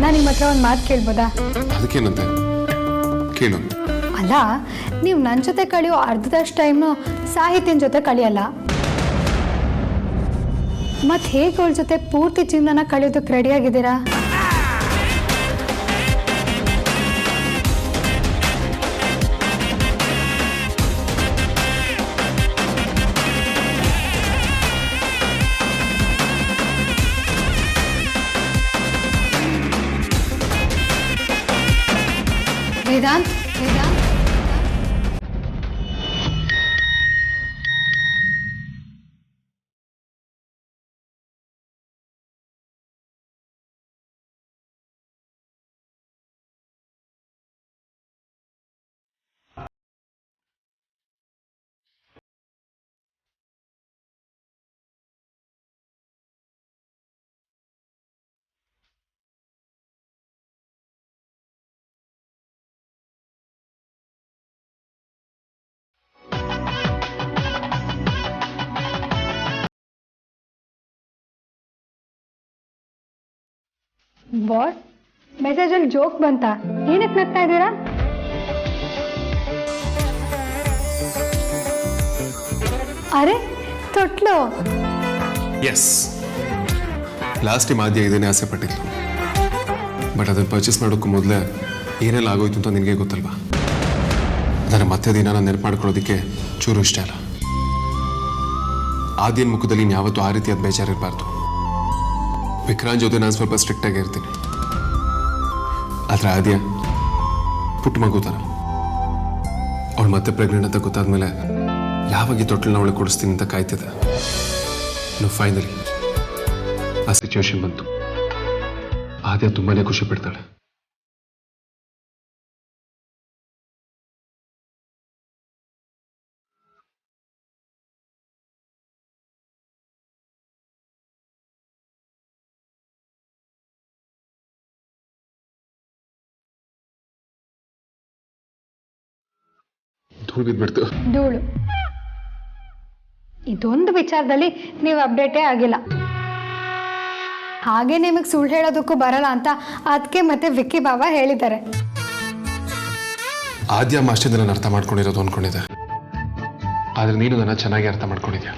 ನಾನು ನಿಮ್ಮ ಹತ್ರ ಒಂದು ಮಾತು ಕೇಳ್ಬೋದಾ? ಅದಕ್ಕೇನಂತೆ ಕೇಳು. ಅಲ್ಲ, ನೀವು ನನ್ನ ಜೊತೆ ಕಳೆಯೋ ಅರ್ಧದಷ್ಟು ಟೈಮ್ನು ಸಾಹಿತ್ಯನ ಜೊತೆ ಕಳೆಯಲ್ಲ, ಮತ್ತೆ ಹೇಗೆ ಅವಳ ಜೊತೆ ಪೂರ್ತಿ ಜೀವನನ ಕಳೆಯೋದಕ್ಕೆ ರೆಡಿಯಾಗಿದ್ದೀರಾ? ವೇದಾಂತ್, ವೇದಾಂತ್, ಬಾಸ್, ಮೆಸೇಜಲ್ಲಿ ಜೋಕ್ ಬಂತ? ಏನಕ್ಕೆ ನಗ್ತಾ ಇದ್ದೀರಾ? ಅರೆ, ತೊಟ್ಲು. ಎಸ್, ಲಾಸ್ಟ್ ಟೈಮ್ ಆದ್ಯ ಇದನ್ನೇ ಆಸೆ ಪಟ್ಟಿದ್ಲು. ಬಟ್ ಅದನ್ನು ಪರ್ಚೇಸ್ ಮಾಡೋಕ್ಕೂ ಮೊದಲೇ ಏನೆಲ್ಲ ಆಗೋಯ್ತು ಅಂತ ನಿನಗೆ ಗೊತ್ತಲ್ವಾ? ಅದನ್ನು ಮತ್ತೆ ದಿನ ನಾನು ನೆನಪು ಮಾಡ್ಕೊಳ್ಳೋದಕ್ಕೆ ಚೂರು ಇಷ್ಟ ಇಲ್ಲ. ಆದ್ಯನ ಮುಖದಲ್ಲಿ ಯಾವತ್ತೂ ಆ ರೀತಿಯಾದ ಬೇಜಾರಿರಬಾರ್ದು. ವಿಕ್ರಾಂತ್ ಜೊತೆ ನಾನು ಸ್ವಲ್ಪ ಸ್ಟ್ರಿಕ್ಟ್ ಆಗಿ ಇರ್ತೀನಿ, ಆದ್ರೆ ಆದ್ಯ ಪುಟ್ಟ ಮಗು ಥರ. ಅವಳು ಮತ್ತೆ ಪ್ರೆಗ್ನೆಂಟ್ ಅಂತ ಗೊತ್ತಾದ್ಮೇಲೆ ಯಾವಾಗ ಈ ತೊಟ್ಟಲನ್ನ ಅವಳಿಗೆ ಕೊಡಿಸ್ತೀನಿ ಅಂತ ಕಾಯ್ತಿದ್ದೆ. ಫೈನಲಿ ಆ ಸಿಚುವೇಶನ್ ಬಂತು. ಆದ್ಯ ತುಂಬಾನೇ ಖುಷಿ ಪಡ್ತಾಳೆ. ಧೂಳು ಬಿದ್ಬಿಡ್ತು. ಧೂಳು. ಇದೊಂದು ವಿಚಾರದಲ್ಲಿ ನೀವು ಅಪ್ಡೇಟೇ ಆಗಿಲ್ಲ. ಹಾಗೆ ನಿಮಗೆ ಸುಳ್ಳು ಹೇಳೋದಕ್ಕೂ ಬರಲ್ಲ ಅಂತ ಅದಕ್ಕೆ ಮತ್ತೆ ವಿಕ್ಕಿ ಬಾಬಾ ಹೇಳಿದ್ದಾರೆ. ಆದ್ಯ ಅಷ್ಟೇ ನಾನು ಅರ್ಥ ಮಾಡ್ಕೊಂಡಿರೋದು ಅನ್ಕೊಂಡಿದ್ದೆ, ಆದ್ರೆ ನೀನು ನನ್ನ ಚೆನ್ನಾಗಿ ಅರ್ಥ ಮಾಡ್ಕೊಂಡಿದ್ಯಾ.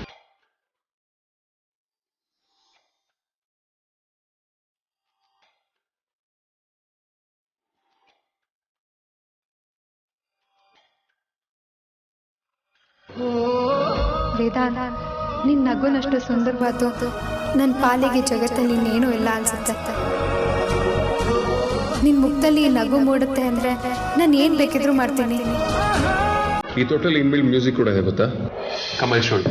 ವೇದಾಂತ್, ನಿನ್ನ ನಗುನಷ್ಟು ಸುಂದರವಾತು ನನ್ನ ಪಾಲಿಗೆ ಜಗತ್ತಲ್ಲಿ ಇನ್ನೇನೂ ಇಲ್ಲ ಅನ್ಸುತ್ತೆ. ನಿನ್ನ ಮುಖದಲ್ಲಿ ನಗು ಮೂಡುತ್ತೆ ಅಂದರೆ ನಾನು ಏನು ಬೇಕಿದ್ರೂ ಮಾಡ್ತೀನಿ. ಈ ಟೋಟಲ್ ಇನ್ಬಿಲ್ಡ್ ಮ್ಯೂಸಿಕ್ ಕೂಡ ಇದೆ ಗೊತ್ತಾ? ಕಮಲ್ ಶೋಲ್ಡ್.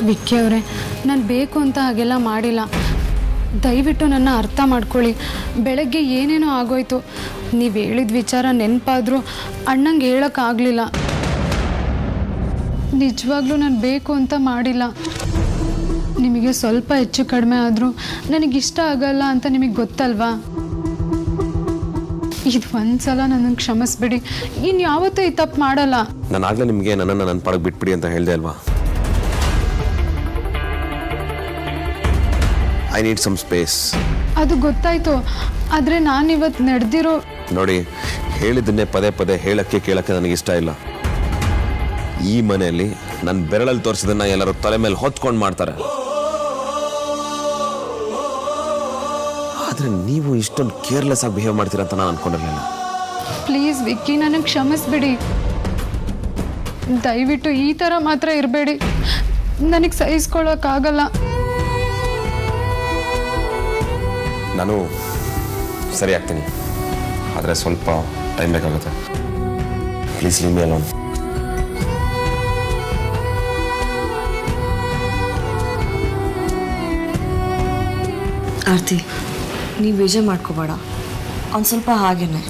ವಿಕ್ಕಿ ಅವರೇ, ನಾನು ಬೇಕು ಅಂತ ಹಾಗೆಲ್ಲ ಮಾಡಿಲ್ಲ. ದಯವಿಟ್ಟು ನನ್ನ ಅರ್ಥ ಮಾಡ್ಕೊಳ್ಳಿ. ಬೆಳಗ್ಗೆ ಏನೇನೋ ಆಗೋಯ್ತು. ನೀವು ಹೇಳಿದ ವಿಚಾರ ನೆನಪಾದರೂ ಅಣ್ಣಂಗೆ ಹೇಳೋಕ್ಕಾಗಲಿಲ್ಲ. ನಿಜವಾಗ್ಲೂ ನಾನು ಬೇಕು ಅಂತ ಮಾಡಿಲ್ಲ. ನಿಮಗೆ ಸ್ವಲ್ಪ ಹೆಚ್ಚು ಕಡಿಮೆ ಆದರೂ ನನಗಿಷ್ಟ ಆಗಲ್ಲ ಅಂತ ನಿಮಗೆ ಗೊತ್ತಲ್ವಾ? ಇದು ಒಂದ್ಸಲ ನನ್ನನ್ನು ಕ್ಷಮಿಸ್ಬಿಡಿ. ಇನ್ಯಾವತ್ತೂ ಈ ತಪ್ಪು ಮಾಡಲ್ಲ. ನಾನು ಆಗಲೇ ನಿಮಗೆ ನನ್ನನ್ನು ನನ್ನ ಪಾಡಕ್ಕೆ ಬಿಟ್ಬಿಡಿ ಅಂತ ಹೇಳಿದೆ ಅಲ್ವಾ? I need some space. ಅದು ಗೊತ್ತಾಯ್ತು, ಆದರೆ ನಾನಿವತ್ತು ನಡೆದಿರೋ ನೋಡಿ, ಹೇಳಿದ್ದನ್ನೇ ಪದೇ ಪದೇ ಹೇಳಕ್ಕೆ ಕೇಳಕ್ಕೆ ನನಗಿಷ್ಟ ಇಲ್ಲ. ಈ ಮನೆಯಲ್ಲಿ ನನ್ನ ಬೆರಳಲ್ಲಿ ತೋರಿಸಿದನ್ನ ಎಲ್ಲರೂ ತಲೆ ಮೇಲೆ ಹೊತ್ಕೊಂಡು ಮಾಡ್ತಾರೆ. ಆದರೆ ನೀವು ಇಷ್ಟೊಂದು ಕೇರ್ಲೆಸ್ ಆಗಿ ಬಿಹೇವ್ ಮಾಡ್ತೀರಾ ಅಂತ ನಾನು ಅನ್ಕೊಂಡಿರಲಿಲ್ಲ. ಪ್ಲೀಸ್ ವಿಕ್ಕಿ, ನನಗೆ ಕ್ಷಮಿಸ್ಬಿಡಿ. ದಯವಿಟ್ಟು ಈ ಥರ ಮಾತ್ರ ಇರಬೇಡಿ. ನನಗೆ ಸಹಿಸ್ಕೊಳ್ಳೋಕ್ಕಾಗಲ್ಲ. ನಾನು ಸರಿ ಆಗ್ತೀನಿ, ಆದರೆ ಸ್ವಲ್ಪ ಟೈಮ್ ಬೇಕಾಗುತ್ತೆ. Please leave me alone. Aarti, ನೀವು ಬೇಜಾರು ಮಾಡ್ಕೋಬೇಡ. ಅವ್ನು ಸ್ವಲ್ಪ ಹಾಗೇನೆ.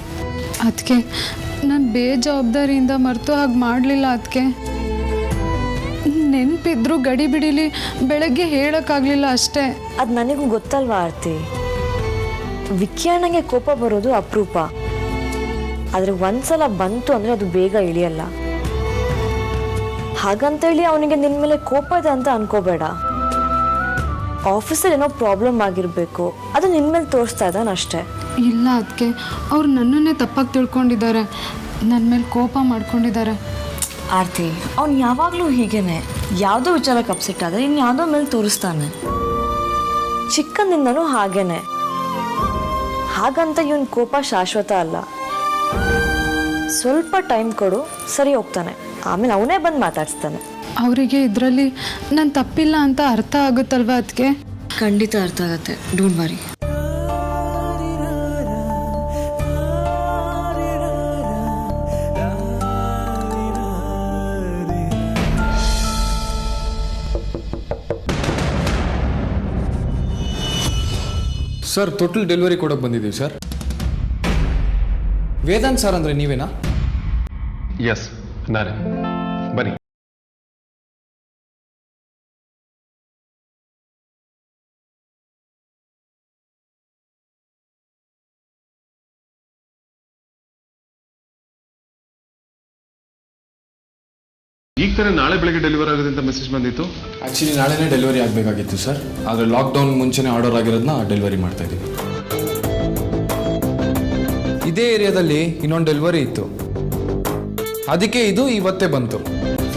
ಅದಕ್ಕೆ ನಾನು ಬೇಜವಾಬ್ದಾರಿಯಿಂದ ಮರೆತು ಹಾಗೆ ಮಾಡಲಿಲ್ಲ. ಅದಕ್ಕೆ ನೆನಪಿದ್ರು ಗಡಿ ಬಿಡಿಲಿ ಬೆಳಗ್ಗೆ ಹೇಳೋಕ್ಕಾಗಲಿಲ್ಲ ಅಷ್ಟೇ. ಅದು ನನಗೂ ಗೊತ್ತಲ್ವಾ ಆರ್ತಿ, ವಿಕ್ಕಿ ಅಣ್ಣಂಗೆ ಕೋಪ ಬರೋದು ಅಪರೂಪ. ಆದರೆ ಒಂದ್ಸಲ ಬಂತು ಅಂದರೆ ಅದು ಬೇಗ ಇಳಿಯಲ್ಲ. ಹಾಗಂತೇಳಿ ಅವನಿಗೆ ನಿನ್ನ ಮೇಲೆ ಕೋಪ ಇದೆ ಅಂತ ಅನ್ಕೋಬೇಡ. ಆಫೀಸಲ್ಲಿ ಏನೋ ಪ್ರಾಬ್ಲಮ್ ಆಗಿರಬೇಕು, ಅದು ನಿನ್ನ ಮೇಲೆ ತೋರಿಸ್ತಾ ಇದ್ದಾನೆ ಅಷ್ಟೇ. ಇಲ್ಲ ಅದಕ್ಕೆ ಅವ್ರು ನನ್ನನ್ನೇ ತಪ್ಪಾಗಿ ತಿಳ್ಕೊಂಡಿದ್ದಾರೆ, ನನ್ನ ಮೇಲೆ ಕೋಪ ಮಾಡ್ಕೊಂಡಿದ್ದಾರೆ. ಆರ್ತಿ, ಅವ್ನು ಯಾವಾಗಲೂ ಹೀಗೇನೆ. ಯಾವುದೋ ವಿಚಾರಕ್ಕೆ ಅಪ್ಸೆಟ್ ಆದರೆ ಇನ್ನು ಯಾವುದೋ ಮೇಲೆ ತೋರಿಸ್ತಾನೆ. ಚಿಕ್ಕಂದಿಂದನೂ ಹಾಗೇನೆ. ಹಾಗಂತ ಇವನ್ ಕೋಪ ಶಾಶ್ವತ ಅಲ್ಲ. ಸ್ವಲ್ಪ ಟೈಮ್ ಕೊಡು, ಸರಿ ಹೋಗ್ತಾನೆ. ಆಮೇಲೆ ಅವನೇ ಬಂದು ಮಾತಾಡಿಸ್ತಾನೆ. ಅವರಿಗೆ ಇದರಲ್ಲಿ ನಾನು ತಪ್ಪಿಲ್ಲ ಅಂತ ಅರ್ಥ ಆಗುತ್ತಲ್ವ ಅದಕ್ಕೆ? ಖಂಡಿತ ಅರ್ಥ ಆಗತ್ತೆ, don't worry. Sir, total delivery ಕೊಡೋಕೆ ಬಂದಿದ್ದೀವಿ ಸರ್. ವೇದಾಂತ್ ಸರ್ ಅಂದರೆ ನೀವೇನಾ? ಎಸ್, ನಾನೇ. ಬನ್ನಿ. ಈಗ ತಾನೇ ನಾಳೆ ಬೆಳಗ್ಗೆ ಡೆಲಿವರಿ ಆಗುತ್ತೆ ಅಂತ ಮೆಸೇಜ್ ಬಂದಿತ್ತು. ಆ್ಯಕ್ಚುಲಿ ನಾಳೆನೇ ಡೆಲಿವರಿ ಆಗಬೇಕಾಗಿತ್ತು ಸರ್, ಆದರೆ ಲಾಕ್ಡೌನ್ ಮುಂಚೆನೇ ಆರ್ಡರ್ ಆಗಿರೋದನ್ನ ಡೆಲಿವರಿ ಮಾಡ್ತಾ ಇದ್ದೀವಿ. ಇದೇ ಏರಿಯಾದಲ್ಲಿ ಇನ್ನೊಂದು ಡೆಲಿವರಿ ಇತ್ತು, ಅದಕ್ಕೆ ಇದು ಇವತ್ತೇ ಬಂತು.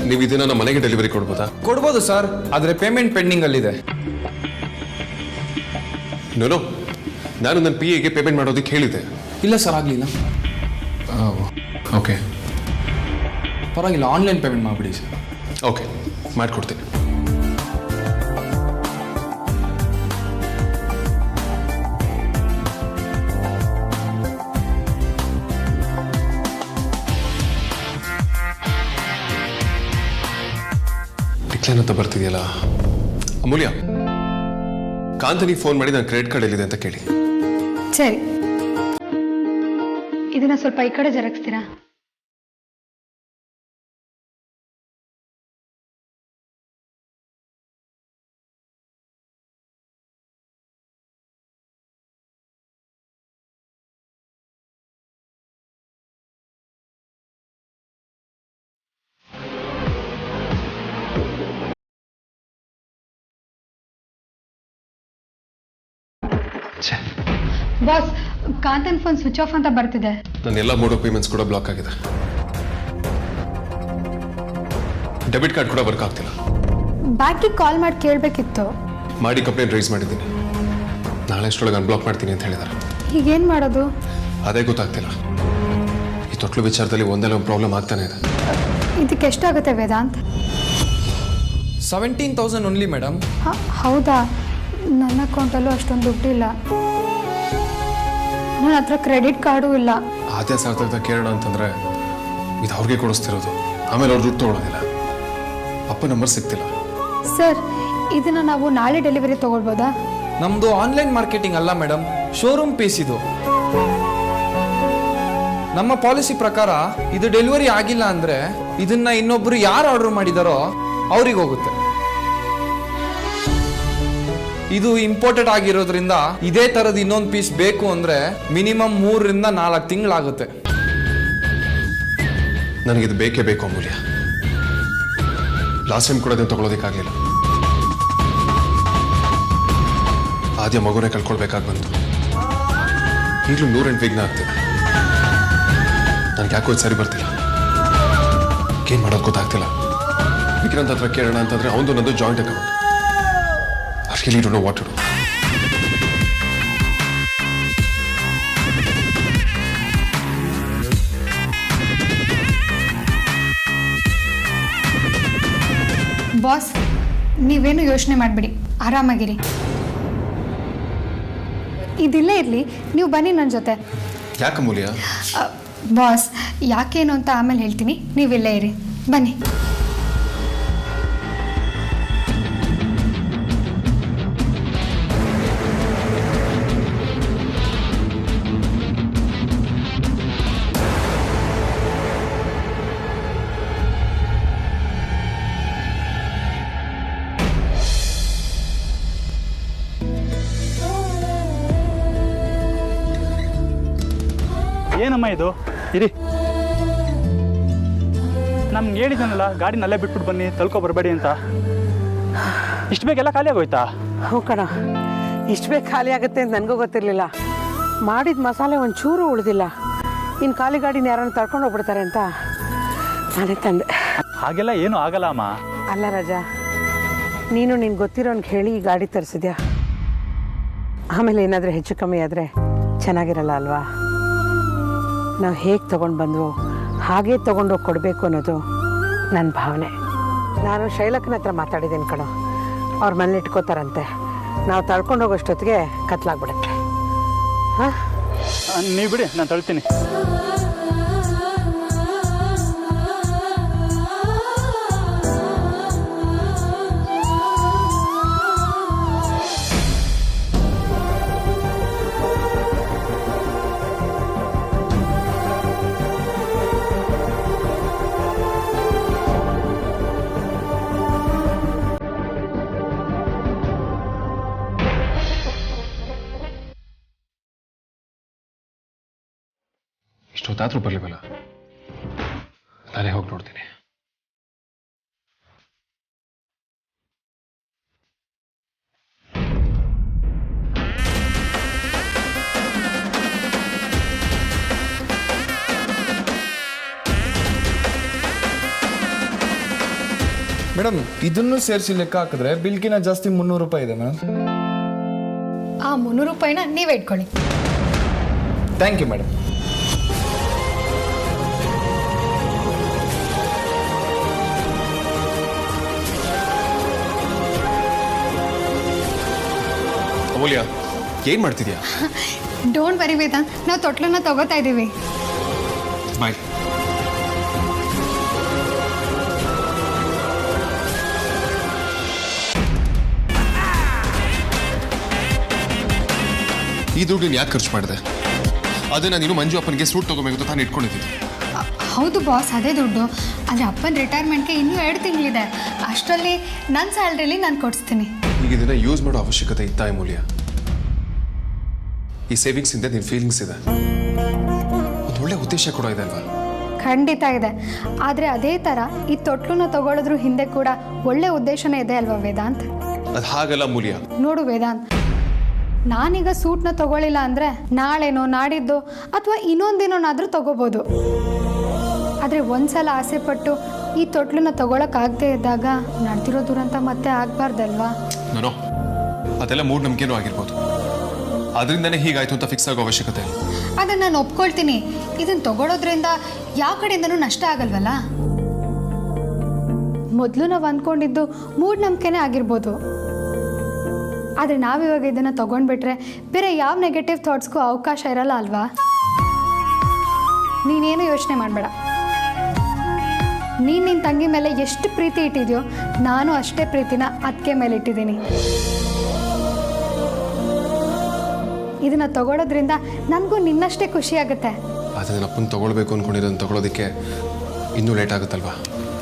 ನೀವು ಇದನ್ನ ನಮ್ಮ ಮನೆಗೆ ಡೆಲಿವರಿ ಕೊಡ್ಬೋದಾ? ಕೊಡ್ಬೋದು ಸರ್, ಆದರೆ ಪೇಮೆಂಟ್ ಪೆಂಡಿಂಗಲ್ಲಿದೆ. ನೋನೋ, ನಾನು ನನ್ನ PA ಪೇಮೆಂಟ್ ಮಾಡೋದಕ್ಕೆ ಹೇಳಿದ್ದೆ. ಇಲ್ಲ ಸರ್, ಆಗಲಿಲ್ಲ. ಓಕೆ, ಪರವಾಗಿಲ್ಲ, ಆನ್ಲೈನ್ ಪೇಮೆಂಟ್ ಮಾಡಿಬಿಡಿ ಸರ್. ಓಕೆ, ಮಾಡಿಕೊಡ್ತೀನಿ. ಡಿಕ್ಲೈನ್ ಅಂತ ಬರ್ತಿದೆಯಲ್ಲ ಅಮೂಲ್ಯ, ಕಾಂತನಿಗೆ ಫೋನ್ ಮಾಡಿ ನಾನು ಕ್ರೆಡಿಟ್ ಕಾರ್ಡ್ ಎಲ್ಲಿದೆ ಅಂತ ಕೇಳಿ. ಸರಿ, ಇದನ್ನ ಸ್ವಲ್ಪ ಈ ಕಡೆ ಜರಗಿಸ್ತೀರಾ? ಬಾಸ್, ಕಾಂತನ್ ಫೋನ್ ಸ್ವಿಚ್ ಆಫ್ ಅಂತ ಬರ್ತಿದೆ. ನನ್ನ ಎಲ್ಲ ಮೋಡ್ ಆಫ್ ಪೇಮೆಂಟ್ಸ್ ಕೂಡ ಬ್ಲಾಕ್ ಆಗಿದೆ. ಡೆಬಿಟ್ ಕಾರ್ಡ್ ಕೂಡ ವರ್ಕ್ ಆಗ್ತಿಲ್ಲ. ಬ್ಯಾಂಕಿಗೆ ಕಾಲ್ ಮಾಡಿ ಕೇಳಬೇಕಿತ್ತು. ಮಾಡಿ ಕಂಪ್ಲೇಂಟ್ ರೈಸ್ ಮಾಡಿದ್ದೀನಿ. ನಾಳೆ ಅಷ್ಟರೊಳಗೆ ಅನ್ಬ್ಲಾಕ್ ಮಾಡ್ತೀನಿ ಅಂತ ಹೇಳಿದ್ದಾರೆ. ಈಗೇನು ಮಾಡೋದು? ಅದೇ ಗೊತ್ತಾಗ್ತಿಲ್ಲ. ಈ ತೊಟ್ಲು ವಿಚಾರದಲ್ಲಿ ಒಂದೆಲ್ಲ ಒಂದು ಪ್ರಾಬ್ಲಮ್ ಆಗ್ತಾನೆ ಇದೆ. ಇದಕ್ಕೆ ಎಷ್ಟಾಗುತ್ತೆ ವೇದಾಂತ್? 17,000 only madam. ಹೌದಾ? ನನ್ನ ಅಕೌಂಟಲ್ಲೂ ಅಷ್ಟೊಂದು ದುಡ್ಡಿಲ್ಲ. ನನ್ನ ಹತ್ರ ಕ್ರೆಡಿಟ್ ಕಾರ್ಡು ಇಲ್ಲ. ಆದ್ಯ ಸಾರ್ಥಕ ಕೇಳೋಣ ಅಂತಂದ್ರೆ ಇದು ಅವ್ರಿಗೆ ಕೊಡಿಸ್ತಿರೋದು, ಆಮೇಲೆ ಅವ್ರು ದುಡ್ಡು ತೊಗೊಳೋದಿಲ್ಲ. ಅಪ್ಪ ನಂಬರ್ ಸಿಗ್ತಿಲ್ಲ. ಸರ್, ಇದನ್ನ ನಾವು ನಾಳೆ ಡೆಲಿವರಿ ತಗೊಳ್ಬೋದಾ? ನಮ್ಮದು ಆನ್ಲೈನ್ ಮಾರ್ಕೆಟಿಂಗ್ ಅಲ್ಲ ಮೇಡಮ್, ಶೋರೂಮ್ ಪೀಸ್ ಇದು. ನಮ್ಮ ಪಾಲಿಸಿ ಪ್ರಕಾರ ಇದು ಡೆಲಿವರಿ ಆಗಿಲ್ಲ ಅಂದರೆ ಇದನ್ನ ಇನ್ನೊಬ್ಬರು ಯಾರು ಆರ್ಡರ್ ಮಾಡಿದಾರೋ ಅವ್ರಿಗೆ ಹೋಗುತ್ತೆ. ಇದು ಇಂಪೋರ್ಟೆಡ್ ಆಗಿರೋದ್ರಿಂದ ಇದೇ ಥರದ ಇನ್ನೊಂದು ಪೀಸ್ ಬೇಕು ಅಂದರೆ ಮಿನಿಮಮ್ 3 ರಿಂದ 4 ತಿಂಗಳಾಗುತ್ತೆ. ನನಗಿದು ಬೇಕೇ ಬೇಕು ಅಮೂಲ್ಯ. ಲಾಸ್ಟ್ ಟೈಮ್ ಕೂಡ ಅದನ್ನು ತಗೊಳ್ಳೋದಕ್ಕಾಗಲಿಲ್ಲ. ಆದ್ಯ ಮಗುನೇ ಕಳ್ಕೊಳ್ಬೇಕಾಗಿ ಬಂತು. ಈಗಲೂ 108 ವಿಘ್ನ ಆಗ್ತಿದೆ. ನನಗೆ ಯಾಕೋ ಸರಿ ಬರ್ತಿಲ್ಲ. ಏನು ಮಾಡೋದು ಗೊತ್ತಾಗ್ತಿಲ್ಲ. ವಿಕ್ರಾಂತ್ ಹತ್ರ ಕೇಳೋಣ ಅಂತಂದ್ರೆ ಅವನು ನಂದು joint account. I really don't know what to do. Boss ನೀವೇನು ಯೋಚನೆ ಮಾಡಬೇಡಿ, ಆರಾಮಾಗಿರಿ. ಇದಿಲ್ಲೇ ಇರಲಿ, ನೀವು ಬನ್ನಿ ನನ್ನ ಜೊತೆ. ಯಾಕೆ ಅಮೂಲ್ಯ? ಬಾಸ್ ಯಾಕೇನು ಅಂತ ಆಮೇಲೆ ಹೇಳ್ತೀನಿ, ನೀವಿಲ್ಲೇ ಇರಿ, ಬನ್ನಿ. ಏನಮ್ಮ ಇದು? ಇರಿ, ನಮ್ಗೆ ಹೇಳಿದನಲ್ಲ ಗಾಡಿ ನಲ್ಲೇ ಬಿಟ್ಬಿಟ್ಟು ಬನ್ನಿ, ತಳ್ಕೊ ಬರಬೇಡಿ ಅಂತ. ಇಷ್ಟು ಬೇಗೆಲ್ಲ ಖಾಲಿ ಆಗೋಯ್ತಾ? ಹ್ಞೂ ಕಣ, ಇಷ್ಟು ಬೇಗ ಖಾಲಿ ಆಗುತ್ತೆ ಅಂತ ನನಗೂ ಗೊತ್ತಿರಲಿಲ್ಲ. ಮಾಡಿದ ಮಸಾಲೆ ಒಂಚೂರು ಉಳಿದಿಲ್ಲ. ಇನ್ನು ಖಾಲಿ ಗಾಡಿನ ಯಾರನ್ನು ತಳ್ಕೊಂಡು ಹೋಗ್ಬಿಡ್ತಾರೆ ಅಂತ ನಾನೇ ತಂದೆ. ಹಾಗೆಲ್ಲ ಏನೂ ಆಗಲ್ಲ ಅಮ್ಮ. ಅಲ್ಲ ರಜಾ, ನೀನು ನಿನ್ಗೆ ಗೊತ್ತಿರೋನ್ಗೆ ಹೇಳಿ ಈ ಗಾಡಿ ತರಿಸಿದ್ಯಾ. ಆಮೇಲೆ ಏನಾದರೂ ಹೆಚ್ಚು ಕಮ್ಮಿ ಆದರೆ ಚೆನ್ನಾಗಿರಲ್ಲ ಅಲ್ವಾ? ನಾವು ಹೇಗೆ ತೊಗೊಂಡು ಬಂದ್ವೋ ಹಾಗೇ ತೊಗೊಂಡೋಗಿ ಕೊಡಬೇಕು ಅನ್ನೋದು ನನ್ನ ಭಾವನೆ. ನಾನು ಶೈಲಕ್ಕನ ಹತ್ರ ಮಾತಾಡಿದ್ದೇನೆ ಕಣೋ, ಅವ್ರ ಮನೇಲಿ ಇಟ್ಕೋತಾರಂತೆ. ನಾವು ತಳ್ಕೊಂಡು ಹೋಗೋಷ್ಟೊತ್ತಿಗೆ ಕತ್ಲಾಗ್ಬಿಡುತ್ತೆ. ಹಾಂ, ನೀವು ಬಿಡಿ, ನಾನು ತಳ್ತೀನಿ. ಇಷ್ಟೊತ್ತಾದ್ರೂ ಬರಲಿವಲ್ಲ, ನಾನೇ ಹೋಗಿ ನೋಡ್ತೀನಿ. ಮೇಡಮ್, ಇದನ್ನು ಸೇರಿಸಿ ಲೆಕ್ಕ ಹಾಕಿದ್ರೆ ಬಿಲ್ಗಿನ ಜಾಸ್ತಿ 300 ರೂಪಾಯಿ ಇದೆ ಮೇಡಮ್. ಆ 300 ರೂಪಾಯಿನ ನೀವೇ ಇಟ್ಕೊಳ್ಳಿ. Thank you madam. ಅಮೂಲ್ಯ, ಏನ್ ಮಾಡ್ತಿದ್ಯಾ? ಡೋಂಟ್ ವರಿ ವೇದಾಂತ್, ನಾವು ತೊಟ್ಲನ್ನ ತಗೋತಾ ಇದ್ದೀವಿ. ಬಾಯ್. ಈ ದುಡ್ಡು ನೀನು ಯಾಕೆ ಖರ್ಚು ಮಾಡಿದೆ? ಅದನ್ನ ನೀನು ಮಂಜು ಅಪ್ಪನಿಗೆ ಸೂಟ್ ತಗೋಬೇಕು ತಾನು ಇಟ್ಕೊಂಡಿದ್ದೆ. ಹೌದು ಬಾಸ್, ಅದೇ ದುಡ್ಡು. ಆದರೆ ಅಪ್ಪನ ರಿಟೈರ್ಮೆಂಟ್ಗೆ ಇನ್ನೂ 2 ತಿಂಗಳಿದೆ. ಅಷ್ಟರಲ್ಲಿ ನನ್ನ ಸ್ಯಾಲ್ರಿಲಿ ನಾನು ಕೊಡಿಸ್ತೀನಿ. ಈಗ ಇದನ್ನ ಯೂಸ್ ಮಾಡೋ ಅವಶ್ಯಕತೆ ಇತ್ತಾ ಅಮೂಲ್ಯ? ಈ ಸೇವಿಂಗ್ಸ್ ಇಂದ ನಿನ್ನ ಫೀಲಿಂಗ್ಸ್ ಇದೆ, ಒಂದು ಒಳ್ಳೆ ಉದ್ದೇಶ ಕೂಡ ಇದೆ ಅಲ್ವಾ? ಖಂಡಿತ ಇದೆ. ಆದರೆ ಅದೇ ಥರ ಈ ತೊಟ್ಲನ್ನ ತಗೊಳ್ಳೋದ್ರ ಹಿಂದೆ ಕೂಡ ಒಳ್ಳೆ ಉದ್ದೇಶನೇ ಇದೆ ಅಲ್ವಾ ವೇದಾಂತ್? ಅದು ಹಾಗಲ್ಲ ಅಮೂಲ್ಯ. ನೋಡು ವೇದಾಂತ್, ನಾನೀಗ ಸೂಟ್ನ ತಗೊಳ್ಳಿಲ್ಲ ಅಂದರೆ ನಾಳೆನೋ ನಾಡಿದ್ದು ಅಥವಾ ಇನ್ನೊಂದಿನೋನಾದರೂ ತಗೋಬೋದು. ಆದರೆ ಒಂದ್ಸಲ ಆಸೆಪಟ್ಟು ಈ ತೊಟ್ಲನ್ನ ತಗೊಳಕ್ಕಾಗದೇ ಇದ್ದಾಗ ನಡೆದಿರೋ ದುರಂತ ಮತ್ತೆ ಆಗಬಾರ್ದಲ್ವಾ? ನಾನು ಅದೆಲ್ಲ ಮೂಢನಂಬಿಕೆನೂ ಆಗಿರ್ಬೋದು, ಅದರಿಂದನೇ ಹೀಗಾಯ್ತು ಅಂತ ಫಿಕ್ಸ್ ಆಗೋ ಅವಶ್ಯಕತೆ ಇಲ್ಲ. ಅದನ್ನು ನಾನು ಒಪ್ಕೊಳ್ತೀನಿ. ಇದನ್ನು ತಗೊಳ್ಳೋದ್ರಿಂದ ಯಾವ ಕಡೆಯಿಂದನೂ ನಷ್ಟ ಆಗಲ್ವಲ್ಲ. ಮೊದಲು ನಾವು ಅಂದ್ಕೊಂಡಿದ್ದು ಮೂಢನಂಬಿಕೆನೇ ಆಗಿರ್ಬೋದು. ಆದರೆ ನಾವಿವಾಗ ಇದನ್ನು ತೊಗೊಂಡ್ಬಿಟ್ರೆ ಬೇರೆ ಯಾವ ನೆಗೆಟಿವ್ ಥಾಟ್ಸ್ಗೂ ಅವಕಾಶ ಇರಲ್ಲ ಅಲ್ವಾ? ನೀನೇನು ಯೋಚನೆ ಮಾಡಬೇಡ. ನೀನು ನಿನ್ನ ತಂಗಿ ಮೇಲೆ ಎಷ್ಟು ಪ್ರೀತಿ ಇಟ್ಟಿದ್ಯೋ ನಾನು ಅಷ್ಟೇ ಪ್ರೀತಿನ ಅದಕ್ಕೆ ಮೇಲೆ ಇಟ್ಟಿದ್ದೀನಿ. ಇದನ್ನು ತಗೊಳ್ಳೋದ್ರಿಂದ ನನಗೂ ನಿನ್ನಷ್ಟೇ ಖುಷಿ ಆಗುತ್ತೆ. ಆದರೆ ನನ್ನ ಅಪ್ಪನ ತಗೊಳ್ಬೇಕು ಅಂದ್ಕೊಂಡಿರೋದನ್ನು ತಗೊಳ್ಳೋದಕ್ಕೆ ಇನ್ನೂ ಲೇಟ್ ಆಗುತ್ತಲ್ವಾ?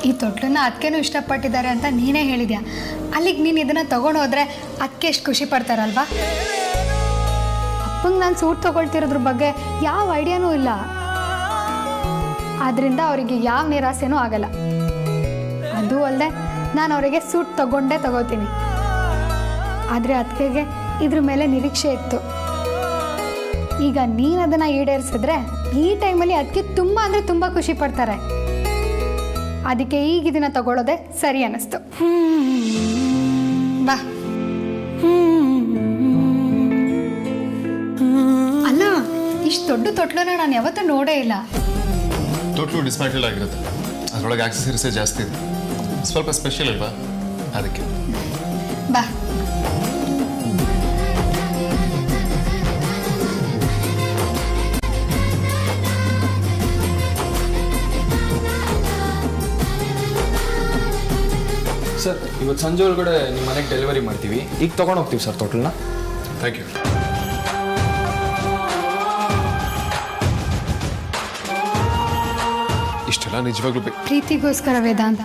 ಈ ತೊಟ್ಲನ್ನ ಅದಕ್ಕೇನು ಇಷ್ಟಪಟ್ಟಿದ್ದಾರೆ ಅಂತ ನೀನೇ ಹೇಳಿದ್ಯಾ. ಅಲ್ಲಿಗೆ ನೀನು ಇದನ್ನು ತೊಗೊಂಡು ಹೋದರೆ ಅದಕ್ಕೆ ಎಷ್ಟು ಖುಷಿ ಪಡ್ತಾರಲ್ವಾ? ಅಪ್ಪಂಗೆ ನಾನು ಸೂಟ್ ತೊಗೊಳ್ತಿರೋದ್ರ ಬಗ್ಗೆ ಯಾವ ಐಡಿಯಾನೂ ಇಲ್ಲ. ಆದ್ದರಿಂದ ಅವರಿಗೆ ಯಾವ ನಿರಾಸೆನೂ ಆಗಲ್ಲ. ಅದು ಅಲ್ಲದೆ ನಾನು ಅವರಿಗೆ ಸೂಟ್ ತಗೋತೀನಿ. ಆದರೆ ಅದಕ್ಕೆ ಇದ್ರ ಮೇಲೆ ನಿರೀಕ್ಷೆ ಇತ್ತು. ಈಗ ನೀನು ಅದನ್ನು ಈಡೇರಿಸಿದ್ರೆ ಈ ಟೈಮಲ್ಲಿ ಅದಕ್ಕೆ ತುಂಬ ಅಂದರೆ ತುಂಬ ಖುಷಿ ಪಡ್ತಾರೆ. ಅದಕ್ಕೆ ಈಗ ಇದನ್ನ ತಗೊಳ್ಳೋದೆ ಸರಿ ಅನ್ನಿಸ್ತು. ಬಾ. ಅಲ್ಲ, ಇಷ್ಟು ದೊಡ್ಡ ತೊಟ್ಲನ್ನ ನಾನು ಯಾವತ್ತೂ ನೋಡೇ ಇಲ್ಲ. ತೊಟ್ಲು ಡಿಸ್ಮ್ಯಾಂಟಲ್ ಆಗಿರುತ್ತೆ, ಅದರೊಳಗೆ ಆಕ್ಸೆಸರೀಸೇ ಜಾಸ್ತಿ ಇದೆ. ಸ್ವಲ್ಪ ಸ್ಪೆಷಲ್ ಅಲ್ವಾ? ಅದಕ್ಕೆ ಬಾ. ಸರ್ ಇವತ್ತು ಸಂಜೆ ಒಳಗಡೆ ನಿಮ್ಮ ಮನೆಗೆ ಡೆಲಿವರಿ ಮಾಡ್ತೀವಿ. ಈಗ ತೊಗೊಂಡು ಹೋಗ್ತೀವಿ ಸರ್ ಟೋಟಲ್ನ. Thank you. ಇಷ್ಟೆಲ್ಲ ನಿಜವಾಗ್ಲೂ ಪ್ರೀತಿಗೋಸ್ಕರ ವೇದಾಂತ.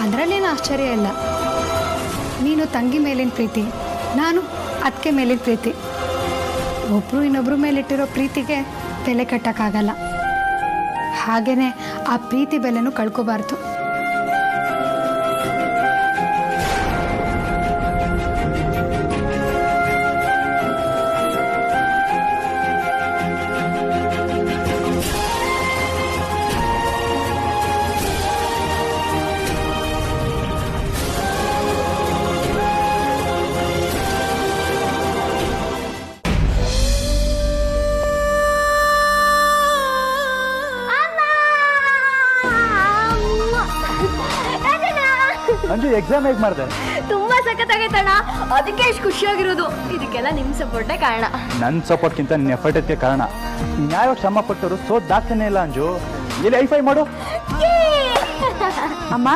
ಅದರಲ್ಲೇನು ಆಶ್ಚರ್ಯ ಇಲ್ಲ. ನೀನು ತಂಗಿ ಮೇಲಿನ ಪ್ರೀತಿ, ನಾನು ಅದಕ್ಕೆ ಮೇಲಿನ ಪ್ರೀತಿ. ಒಬ್ಬರು ಇನ್ನೊಬ್ಬರ ಮೇಲಿಟ್ಟಿರೋ ಪ್ರೀತಿಗೆ ಬೆಲೆ ಕಟ್ಟಕ್ಕಾಗಲ್ಲ. ಹಾಗೇನೆ ಆ ಪ್ರೀತಿ ಬೆಲೆನೂ ಕಳ್ಕೋಬಾರ್ದು. ಅಂಜು ಎಕ್ಸಾಮ್ ಹೇಗೆ ಮಾಡಿದೆ? ತುಂಬಾ ಸಖತ್ತಾಗೈತಣ್ಣ. ಅದಕ್ಕೆ ಎಷ್ಟು ಖುಷಿಯಾಗಿರೋದು. ಇದಕ್ಕೆಲ್ಲ ನಿಮ್ಮ ಸಪೋರ್ಟೇ ಕಾರಣ. ನನ್ನ ಸಪೋರ್ಟ್ಗಿಂತ ನಿನ್ನ ಎಫರ್ಟ್ ಎತ್ತೇ ಕಾರಣ. ನ್ಯಾಯವಾಗಿ ಶ್ರಮ ಪಟ್ಟರು ಸೋದಾಗ್ತಾನೆ ಇಲ್ಲ ಅಂಜು. ಎಲ್ಲಿ ಐಫೈ ಮಾಡು. ಅಮ್ಮ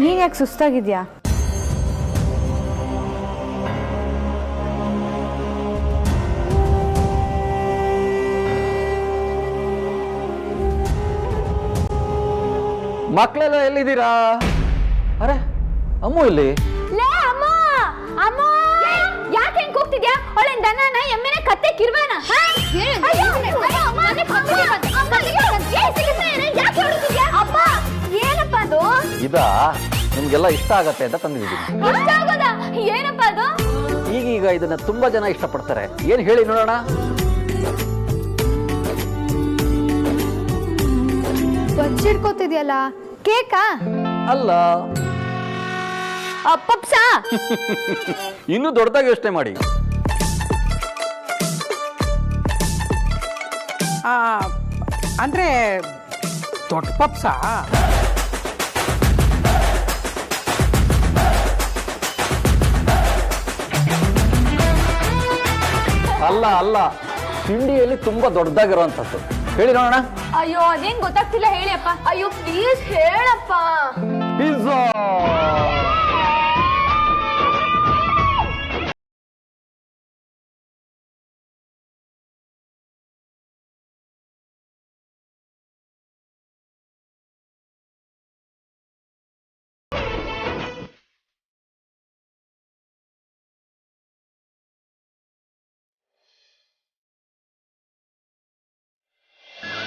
ನೀನ್ ಯಾಕೆ ಸುಸ್ತಾಗಿದ್ಯಾ? ಮಕ್ಕಳೆಲ್ಲ ಎಲ್ಲಿದ್ದೀರಾ? ಅರೆ ಅಮ್ಮು ಇಲ್ಲಿ. ಲೇ ಅಮ್ಮ, ಅಮ್ಮ ಯಾಕೆ ಹೆಂಗ್ ಕೂಗ್ತಿದ್ಯಾ? ಒಳ್ಳೆ ದನನ ಎಮ್ಮೆನ ಕತ್ತೆ ಕಿರ್ವಾನ. ಏನಪ್ಪ ಅದು? ಇದಾ ನಿಮ್ಗೆಲ್ಲ ಇಷ್ಟ ಆಗತ್ತೆ ಅಂತ ತಂದಿದ್ದೀನಿ. ಇಷ್ಟ ಆಗೋದ? ಏನಪ್ಪ ಅದು? ಈಗೀಗ ಇದನ್ನ ತುಂಬಾ ಜನ ಇಷ್ಟಪಡ್ತಾರೆ. ಏನ್ ಹೇಳಿ ನೋಡೋಣ. ಬಚ್ಚಿಡ್ಕೋತಿದ್ಯಲ್ಲ, ಕೇಕಾ? ಅಲ್ಲ, ಅಪ್ಪಪ್ಸ. ಇನ್ನೂ ದೊಡ್ಡದಾಗಿ ಯೋಚನೆ ಮಾಡಿ. ಅಂದ್ರೆ ದೊಡ್ಡ ಪಪ್ಸ. ಅಲ್ಲ ಅಲ್ಲ, ತಿಂಡಿಯಲ್ಲಿ ತುಂಬಾ ದೊಡ್ಡದಾಗಿರೋಂಥದ್ದು. ಹೇಳಿ ನೋಡೋಣ. ಅಯ್ಯೋ ಅದೇನ್ ಗೊತ್ತಾಗ್ತಿಲ್ಲ, ಹೇಳಿ ಅಪ್ಪ. ಅಯ್ಯೋ ಪ್ಲೀಸ್ ಹೇಳಪ್ಪ. ಪಿಜ್ಜಾ.